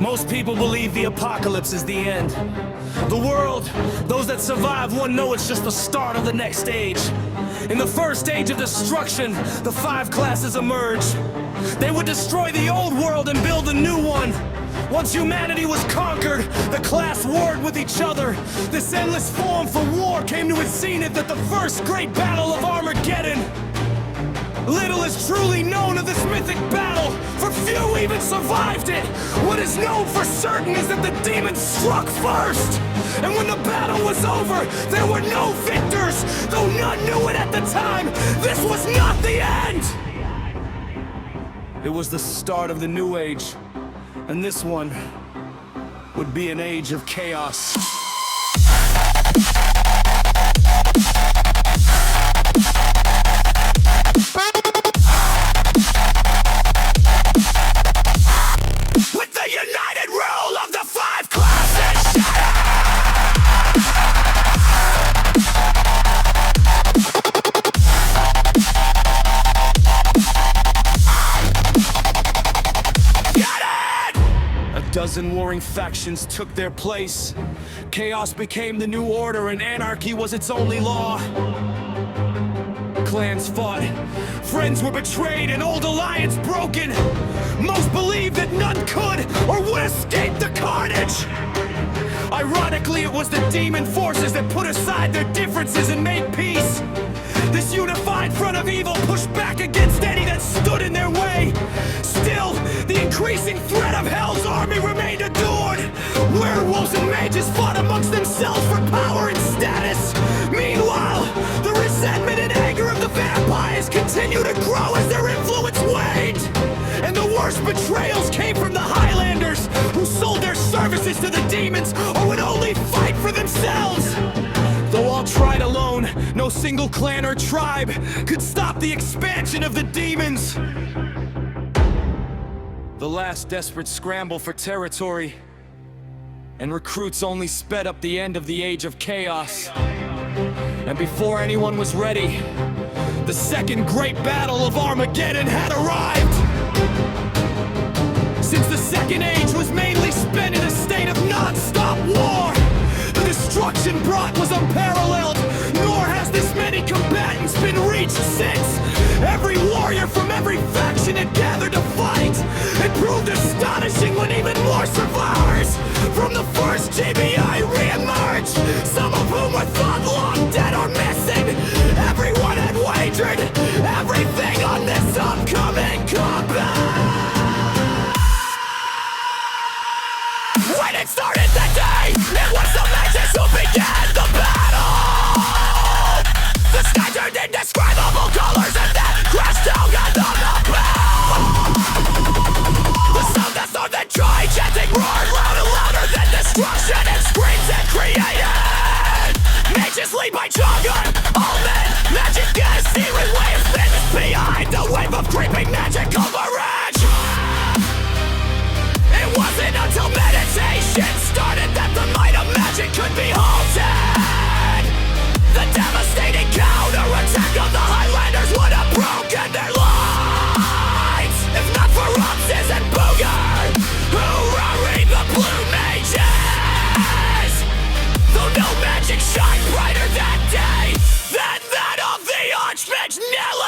Most people believe the apocalypse is the end. The world, those that survive won't know it's just the start of the next stage. In the first stage of destruction, the 5 classes emerge. They would destroy the old world and build a new one. Once humanity was conquered, the class warred with each other. This endless form for war came to its zenith at the first great battle of Armageddon. Little is truly known of this mythic battle, for few even survived it. What is known for certain is that the demons struck first. And when the battle was over, there were no victors. Though none knew it at the time, this was not the end. It was the start of the new age. And this one would be an age of chaos. With the united rule of the 5 classes, a dozen warring factions took their place. Chaos became the new order and anarchy was its only law. Clans fought, friends were betrayed, and old alliance broken. Most believed that none could or would escape the carnage. Ironically, it was the demon forces that put aside their differences and made peace. This unified front of evil pushed back against any that stood in their way. Still, the increasing threat of Hell's army remained adored. Werewolves and mages fought amongst themselves for power and status. Meanwhile, the resentment and anger of the vampires continued to grow as their influence waned. And the worst betrayals came from the Highlanders, who sold their services to the demons or would only fight for themselves. Though all tried alone, no single clan or tribe could stop the expansion of the demons. The last desperate scramble for territory, and recruits only sped up the end of the age of chaos. And before anyone was ready, the second great battle of Armageddon had arrived. Since the second age was mainly spent in a state of non-stop war, the destruction brought was unparalleled, nor has this many combatants been reached since. Every warrior from every faction had gathered to fight. It proved astonishing when even more survivors from the first GBI re-emerged, some of whom were thought long dead or missing. Everyone had wagered everything on this upcoming combat. When it started that day, it was the mages who began the battle. The sky turned indescribable colors and then crashed down on the bell. The sound that thought that joy chanting roared louder, louder than destruction and screams it created. Mages lead by Chongun, all men, magic gas, secret way of fitness behind the wave of creeping magic coverage. It wasn't until meditation started that the might of magic could be halted. The devastating counterattack of the Highlanders would have broken their lines, if not for Upsis and Booger, who rarried the blue mages. Though no magic shined brighter that day than that of the Archmage Nelly.